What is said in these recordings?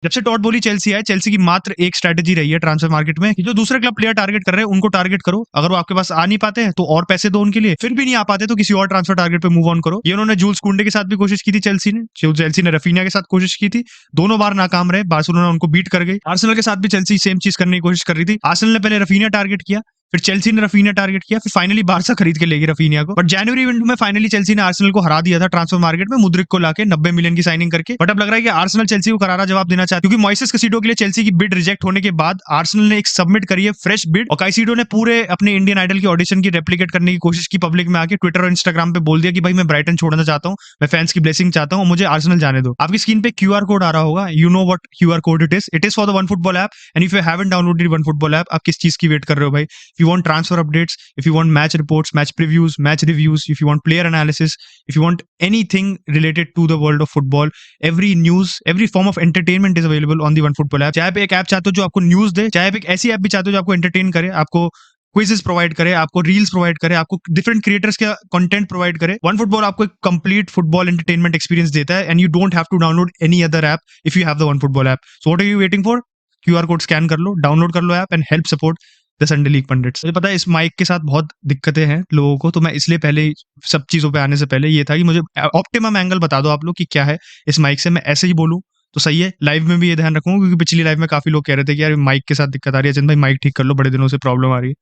जब से टॉड बोली चेल्सी है, चेल्सी की मात्र एक स्ट्रैटेजी रही है ट्रांसफर मार्केट में कि जो दूसरे क्लब प्लेयर टारगेट कर रहे हैं उनको टारगेट करो। अगर वो आपके पास आ नहीं पाते हैं तो और पैसे दो उनके लिए, फिर भी नहीं आ पाते तो किसी और ट्रांसफर टारगेट पे मूव ऑन करो। ये उन्होंने जूल्स कुंडे के साथ भी कोशिश की थी चेल्सी ने रफीनिया के साथ कोशिश की थी, दोनों बार नाकाम रहे, बार्सिलोना उनको बीट कर गई। आर्सेनल के साथ भी चेल्सी सेम चीज करने की कोशिश कर रही थी। आर्सेनल ने पहले रफीनिया टारगेट किया, फिर चेल्सी ने रफीनिया टारगेट किया, फिर फाइनली बारसा खरीद के लेगी रफीनिया को। बट जनवरी विंडो में फाइनली चेल्सी ने आर्सेनल को हरा दिया था ट्रांसफर मार्केट में, मुद्रिक को लाके 90 मिलियन की साइनिंग करके। बट अब लग रहा है कि आर्सेनल चेल्सी को करारा जवाब देना चाहती है, क्योंकि मॉइसेस कैसिडो के लिए चेल्सी की बिड रिजेक्ट होने के बाद आर्सेनल ने एक सबमिट करी है फ्रेश बिड, और कैसिडो ने पूरे अपने इंडियन आइडल की ऑडिशन की रेप्लिकेट करने की कोशिश की पब्लिक में आके, ट्विटर और इंस्टाग्राम पे बोल दिया कि भाई मैं ब्राइटन छोड़ना चाहता हूँ, मैं फैंस की ब्लेसिंग चाहता हूँ, मुझे आर्सेनल जाने दो। आपकी स्क्रीन पे क्यूआर कोड आ रहा होगा, you know what QR code it is for the one football app, and if you haven't downloaded one football app, आप किस चीज की वेट कर रहे हो भाई? If you want transfer updates, if you want match reports, match previews, match reviews, if you want player analysis, if you want anything related to the world of football, every news, every form of entertainment is available on the OneFootball app. चाहे आप एक app चाहते हो जो आपको news दे, चाहे आप एक ऐसी ऐप भी चाहते हो जो आपको एंटरटेन करे, आपको क्विजेस प्रोवाइड करे, आपको रील्स प्रोवाइड करे, आपको डिफरेंट क्रिएटर्स का कंटेंट प्रोवाइड करे, वन फुटबॉल आपको एक कंप्लीट फुटबॉल एंटरटेनमेंट एक्सपीरियंस देता है, and you don't have to download any other app if you have the one football app. So what are you waiting for? QR code scan कर लो, download कर लो app, and help support the Sunday league pundits. मुझे पता है इस mic के साथ बहुत दिक्कतें हैं लोगों को, तो मैं इसलिए पहले ही सब चीजों पे आने से पहले ये था कि मुझे ऑप्टिमम एंगल बता दो आप लोग कि क्या है इस माइक से, मैं ऐसे ही बोलूं तो सही है। लाइव में भी ये ध्यान रखूंगा, क्योंकि पिछली लाइव में काफी लोग कह रहे थे कि यार माइक के साथ दिक्कत आ रही है, चंद भाई माइक ठीक कर लो, बड़े दिनों से प्रॉब्लम आ रही है।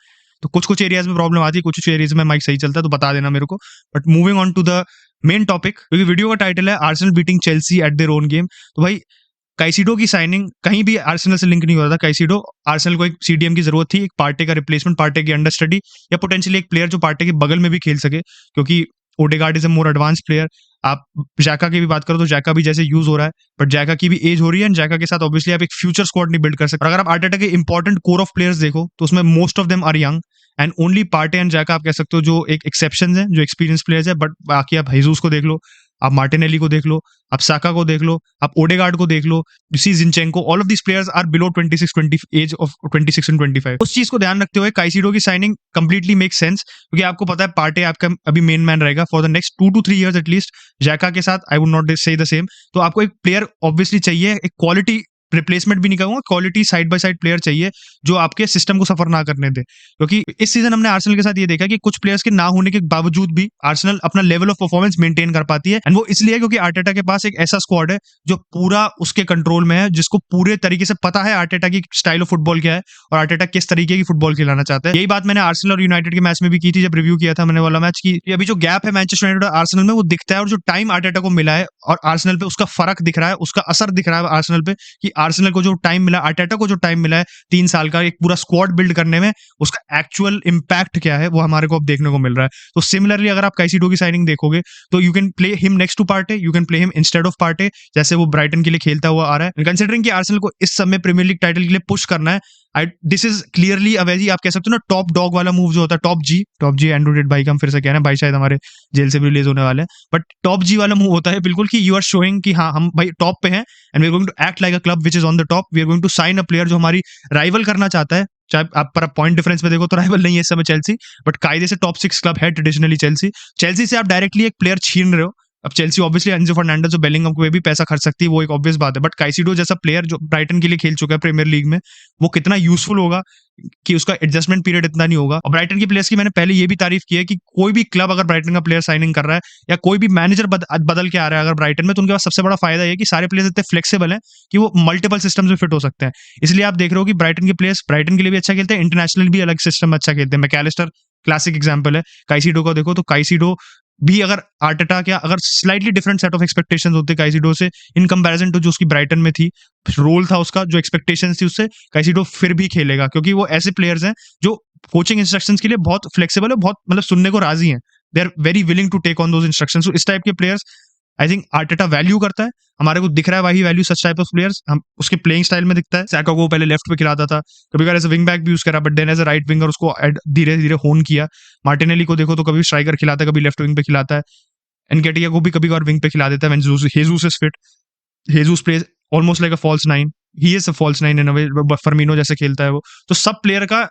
तो कुछ कुछ एरियाज में प्रॉब्लम आती है, कुछ कुछ एरियाज में माइक सही चलता है, तो बता देना मेरे को। But moving on to the main topic, क्योंकि वीडियो का टाइटल है Arsenal beating Chelsea at their own game, तो भाई काइसिडो की साइनिंग कहीं भी आर्सेनल से लिंक नहीं हो रहा था। काइसिडो, आर्सेनल को एक सीडीएम की जरूरत थी, एक पार्टे का रिप्लेसमेंट, पार्टे की अंडरस्टडी, या पोटेंशियली एक प्लेयर जो पार्टे के बगल में भी खेल सके, क्योंकि Odegaard is a more advance player. आप जैका की भी बात करो तो जैका भी जैसे यूज हो रहा है, बट जैका की भी एज हो रही है, एंड जैका के साथ ऑब्वियसली आप एक फ्यूचर स्क्वाड नहीं बिल्ड कर सकते। अगर आप आर्टेटा के इंपॉर्टेंट कोर ऑफ प्लेयर्स देखो तो उसमें most of them are young, and only Partey and Xhaka आप कह सकते हो जो एक एक्सेप्शन है, जो एक्सपीरियंस प्लेयर्स है। बट बाकी आप हेजूस को देख लो, आप मार्टिनेली को देख लो, आप साका को देख लो, आप ओडेगार्ड को देख लो, you see Zinchenko, all of these players are below 26-20 age of 26 and 25। उस चीज को ध्यान रखते हुए काइसिडो की साइनिंग कंप्लीटली मेक सेंस, क्योंकि आपको पता है पार्टे आपका अभी मेन मैन रहेगा for the next 2 to 3 years at least. जैका के साथ आई वुड नॉट से द सेम। तो आपको एक प्लेयर ऑब्वियसली चाहिए, एक क्वालिटी रिप्लेसमेंट भी नहीं कहूंगा, quality side by side player चाहिए जो आपके सिस्टम को सफर ना करने दे। क्योंकि इस सीजन हमने आर्सेनल के साथ ये देखा कि कुछ प्लेयर्स के ना होने के बावजूद भी आर्सेनल अपना लेवल ऑफ परफॉर्मेंस मेंटेन कर पाती है, एंड वो इसलिए क्योंकि आर्टेटा के पास एक ऐसा स्क्वाड है जो पूरा उसके कंट्रोल में है, जिसको पूरे तरीके से पता है आर्टेटा की स्टाइल ऑफ फुटबॉल क्या है और आर्टेटा किस तरीके की फुटबॉल खिलाना चाहता है। यही बात मैंने आर्सेनल और यूनाइटेड के मैच में भी की थी, जब रिव्यू किया था मैंने वाला मैच की। अभी जो गैप है मैनचेस्टर यूनाइटेड और आर्सेनल में वो दिखता है, और जो टाइम आर्टेटा को मिला है और आर्सेनल पे उसका फर्क दिख रहा है, उसका असर दिख रहा है आर्सेनल पे, कि आर्सेनल को जो टाइम मिला, आर्टेटा को जो टाइम मिला है 3 साल का एक पूरा स्क्वाड बिल्ड करने में, उसका एक्चुअल इंपैक्ट क्या है वो हमारे को अब देखने को मिल रहा है। तो सिमिलरली अगर आप कैसिडो की साइनिंग देखोगे तो you can play him next to Partey, you can play him instead of Partey, जैसे वो ब्राइटन के लिए खेलता हुआ आ रहा है। कंसिडरिंग कि आर्सेनल को इस समय प्रीमियर लीग टाइटल के लिए पुश करना है, this is clearly a very, आप कह सकते हो ना, टॉप डॉग वाला मूव जो होता है, टॉप जी एंड्रू रेड भाई का हम फिर से कह रहे हैं, भाई शायद हमारे जेल से भी रिलीज होने वाले हैं, बट टॉप जी वाला मूव होता है बिल्कुल, कि यू आर शोइंग कि हाँ हम भाई टॉप पे हैं, and we are going to act like a club which is on the top, we are going to sign a player जो हमारी राइवल करना चाहता है। चाहे आप पर पॉइंट डिफरेंस में देखो तो राइवल नहीं है इस समय चेल्सी, बट कायदे से टॉप 6 क्लब है ट्रेडिशनली चेल्सी से आप डायरेक्टली एक प्लेयर छीन रहे हो। अब चेल्सी ऑब्वियसली एंजो फर्नांडेज और बेलिंगम को भी पैसा खर्च सकती है, वो एक ऑब्वियस बात है, बट काइसिडो जैसा प्लेयर जो ब्राइटन के लिए खेल चुका है प्रीमियर लीग में, वो कितना यूजफुल होगा कि उसका एडजस्टमेंट पीरियड इतना नहीं होगा। और ब्राइटन की प्लेयर्स की मैंने पहले ये भी तारीफ की है कि कोई भी क्लब अगर ब्राइटन का प्लेयर साइनिंग कर रहा है, या कोई भी मैनेजर बदल के आ रहा है अगर ब्राइटन में, तो उनके पास सबसे बड़ा फायदा है कि सारे प्लेयर्स इतने फ्लेक्सिबल हैं कि वो मल्टीपल सिस्टम में फिट हो सकते हैं। इसलिए आप देख रहे हो कि ब्राइटन के प्लेयर्स ब्राइटन के लिए भी अच्छा खेलते हैं, इंटरनेशनल भी अलग सिस्टम में अच्छा खेलते हैं। मैकैलिस्टर क्लासिक एग्जाम्पल है। काइसिडो को देखो तो काइसिडो भी अगर आर्टेटा क्या अगर slightly different set of expectations होते काइसिडो से इन कंपैरिजन टू जो उसकी ब्राइटन में थी, रोल था उसका, जो एक्सपेक्टेशंस थी उससे, काइसिडो फिर भी खेलेगा, क्योंकि वो ऐसे प्लेयर्स हैं जो कोचिंग इंस्ट्रक्शंस के लिए बहुत फ्लेक्सिबल है, बहुत मतलब सुनने को राजी हैं, they are very willing to take on those instructions. इस टाइप के players I think Arteta value करता है, हमारे को दिख रहा है वही value such type of players हम उसके प्लेइंग स्टाइल में दिखता है। सैका को पहले लेफ्ट पे खिलाता था, कभी कभी एज अ विंग बैक भी यूज करा, but then as a right winger उसको धीरे धीरे होन किया। मार्टिनेली को देखो तो कभी स्ट्राइकर खिलाता है, कभी लेफ्ट विंग पे खिलाता है। एनकेटिया को भी कभी कभार विंग पे खिला देता है when Jesus is fit. Jesus plays almost like a false nine, he is a false nine in a way, Firmino जैसे खेलता है वो। तो सब प्लेयर का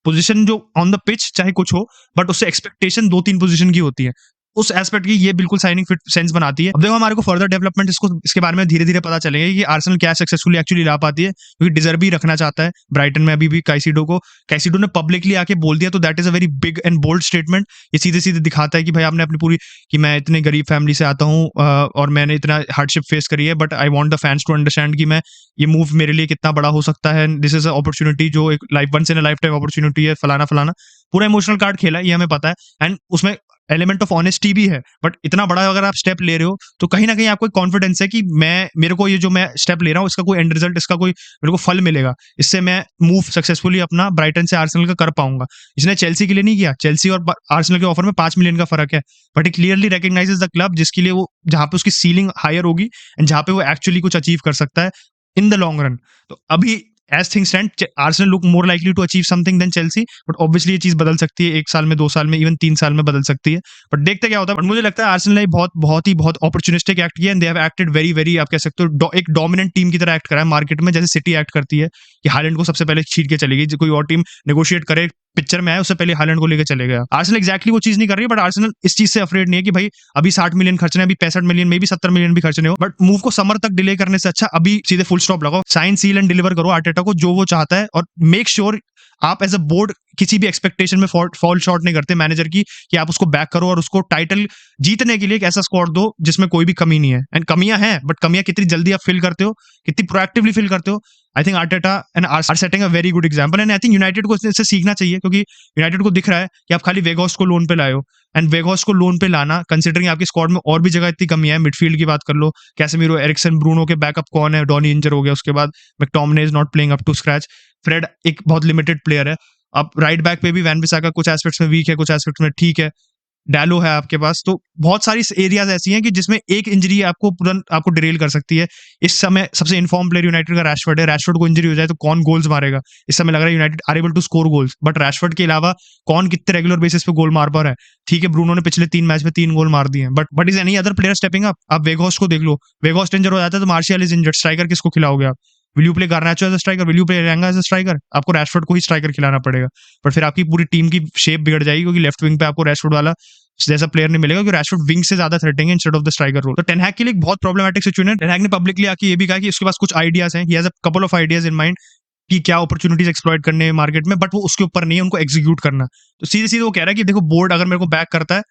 पोजीशन जो ऑन द पिच चाहे कुछ हो, बट उससे एक्सपेक्टेशन 2-3 पोजीशन की होती है। उस एस्पेक्ट की ये बिल्कुल साइनिंग फिट सेंस बनाती है। अब देखो हमारे को फर्दर डेवलपमेंट इसके बारे में धीरे-धीरे पता चलेगा कि आर्सेनल क्या सक्सेसफुली एक्चुअली ला पाती है, क्योंकि डिजर्व ही रखना चाहता है ब्राइटन में अभी भी काइसेडो को। काइसेडो ने पब्लिकली आके बोल दिया, तो that is a very big and bold statement. ये सीधे-सीधे दिखाता है कि भाई आपने अपनी पूरी कि मैं इतने गरीब फैमिली से आता हूँ और मैंने इतना हार्डशिप फेस करी है, but I want the fans to understand कि मैं ये मूव मेरे लिए कितना बड़ा हो सकता है। दिस इज़ अ अपॉर्च्युनिटी जो एक life once in a lifetime opportunity है, फलाना-फलाना। पूरा इमोशनल कार्ड खेला है, ये हमें पता है एंड उसमें एलिमेंट ऑफ ऑनेस्टी भी है। बट इतना बड़ा अगर आप स्टेप ले रहे हो, तो कहीं न कहीं आपको एक कॉन्फिडेंस है कि मेरे को ये जो मैं स्टेप ले रहा हूँ, इसका कोई एंड रिजल्ट, इसका कोई मेरे को फल मिलेगा। इससे मैं मूव सक्सेसफुली अपना ब्राइटन से आर्सेनल का कर पाऊँगा। इसने चेल्सी के लिए नहीं किया। चेल्सी और आर्सेनल के ऑफर में 5 मिलियन का फ़र्क है। But he clearly recognises the club जिसके लिए वो जहाँ पे उसकी सीलिंग हायर होगी एंड जहाँ पे वो एक्चुअली कुछ अचीव कर सकता है इन द लॉन्ग रन। तो अभी as things stand Arsenal look more likely to achieve something than Chelsea, but obviously ये चीज़ बदल सकती है 1 साल में, 2 साल में, इवन 3 साल में बदल सकती है। बट देखते क्या होता है। बट मुझे लगता है आर्सेनल ने बहुत अपॉर्चुनिस्टिक एक्ट किया and they have acted very आप कह सकते हो एक डोमिनेंट टीम की तरह एक्ट करा है मार्केट में, जैसे सिटी एक्ट करती है कि हालैंड को सबसे पहले छीन के चली गई। कोई और टीम नेगोशिएट करे पिक्चर में आए, उससे पहले हालैंड को लेके चले गया। आर्सेनल एग्जैक्टली वो चीज़ नहीं कर रही है, बट आर्सेनल इस चीज़ से अफ्रेड नहीं है कि भाई अभी 60 मिलियन खर्चने, अभी 65 मिलियन में भी 70 मिलियन भी खर्चने हो, बट मूव को समर तक डिले करने से अच्छा अभी सीधे फुल स्टॉप लगाओ, साइन सील एंड डिलीवर करो आर्टेटा को जो वो चाहता है, और मेक श्योर आप एज अ बोर्ड किसी भी एक्सपेक्टेशन में फॉल शॉर्ट नहीं करते मैनेजर की कि आप उसको बैक करो और उसको टाइटल जीतने के लिए एक ऐसा स्क्वाड दो जिसमें कोई भी कमी नहीं है। एंड कमियां हैं, बट कमियां कितनी जल्दी आप फिल करते हो, कितनी प्रोएक्टिवली फिल करते हो। I think Arteta and are setting a very good example and I think United को इससे सीखना चाहिए, क्योंकि यूनाइटेड को दिख रहा है कि आप खाली वेगॉस को लोन पे लाए हो एंड वेगॉस को लोन पे लाना कंसिडरिंग आपकी स्क्वाड में और भी जगह इतनी कमी है। मिडफील्ड की बात कर लो, कैसेमीरो, एरिक्सन, ब्रूनो के बैकअप कौन है, डॉनी इंजर हो गया, उसके बाद McTominay is not playing up to scratch, Fred एक बहुत लिमिटेड प्लेयर है। अब राइट बैक पे भी वैन बिसाका कुछ एस्पेक्ट्स में वीक है, कुछ एस्पेक्ट्स में ठीक है। डैलो है आपके पास, तो बहुत सारी एरियाज ऐसी हैं कि जिसमें एक इंजरी आपको तुरंत आपको डिरेल कर सकती है। इस समय सबसे इन्फॉर्म प्लेयर यूनाइटेड का रैशफोर्ड है। रैशफोर्ड को इंजरी हो जाए तो कौन गोल्स मारेगा? इस समय लग रहा है United are able to score goals, but Rashford के अलावा कौन कितने रेगुलर बेसिस पे गोल मार पा रहा है? ठीक है, ब्रूनो ने पिछले 3 मैच में 3 गोल मार दिए हैं, but is any other player stepping up? आप वेगहॉर्स्ट को देख लो, वेगहॉर्स्ट इंजर हो जाता है तो मार्शियल इज इंजर्ड, स्ट्राइकर किसको खिलाओगे आप? Will you play Garnacho as a striker? Will you play रेंगा एज अ स्ट्राइकर? आपको रैशफोर्ड को ही स्ट्राइकर खिलाना पड़ेगा, बट फिर आपकी पूरी टीम की शेप बिगड़ जाएगी, क्योंकि लेफ्ट विंग पे आपको रैशफोर्ड वाला जैसा प्लेयर नहीं मिलेगा, क्योंकि रैशफोर्ड विंग से ज्यादा थ्रेटिंग है instead of the striker role. तो टेन हैग के लिए एक बहुत प्रॉब्लमेटिक सिचुएशन है। टेन हैग ने पब्लिकली आके ये भी कहा कि उसके पास कुछ आइडियाज हैं, he has a couple of ideas in mind कि क्या अपॉर्चुनिटीज एक्सप्लॉइट करने हैं मार्केट में, बट वो उसके ऊपर नहीं है, उनको एग्जीक्यूट करना। तो सीधे सीधे वो कह रहा है कि देखो बोर्ड अगर मेरे को बैक करता है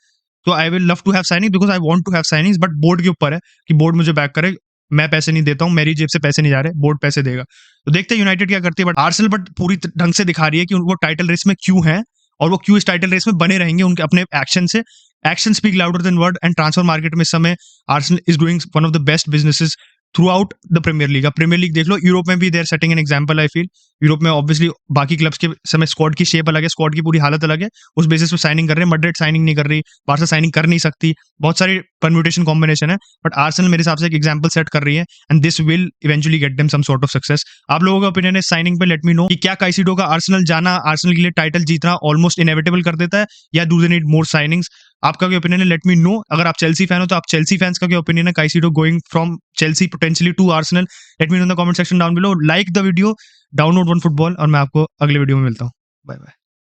तो I will love to have signing because I want to have signings, but board के ऊपर है कि बोर्ड मुझे बैक करे। मैं पैसे नहीं देता हूँ, मेरी जेब से पैसे नहीं जा रहे, बोर्ड पैसे देगा। तो देखते हैं यूनाइटेड क्या करती है, बट आर्सेनल बट पूरी ढंग से दिखा रही है कि वो टाइटल रेस में क्यों है और वो क्यों इस टाइटल रेस में बने रहेंगे उनके अपने एक्शन से। Action speak louder than word and transfer market में इस समय Arsenal is doing one of the best businesses throughout the Premier League. Premier League देख लो, यूरोप में भी they are setting an example. I feel Europe में obviously बाकी clubs के समय स्क्वाड की शेप अलग है, स्क्वाड की पूरी हालत अलग है, उस बेसिस पे साइनिंग कर रहे हैं। मैड्रिड साइनिंग नहीं कर रही, बार्सा साइनिंग कर नहीं सकती, बहुत सारी परम्यूटेशन कॉम्बिनेशन है, बट आर्सेनल मेरे हिसाब से एक एग्जांपल सेट कर रही है and this will eventually get them some sort of success. आप लोगों का ओपिनियन है साइनिंग पे, लेट मी नो कि क्या काइसेडो का आर्सेनल जाना आर्सेनल के लिए टाइटल जीतना ऑलमोस्ट इनएविटेबल कर देता है, या do they need more signings? आपका क्या ओपिनियन है, लेट मी नो। अगर आप चेल्सी फैन हो तो आप चेल्सी फैंस का क्या ओपिनियन है, Caicedo going from Chelsea potentially to Arsenal? Let me know in the comment section down below. Like the video, download One Football, और मैं आपको अगले वीडियो में मिलता हूँ। Bye bye.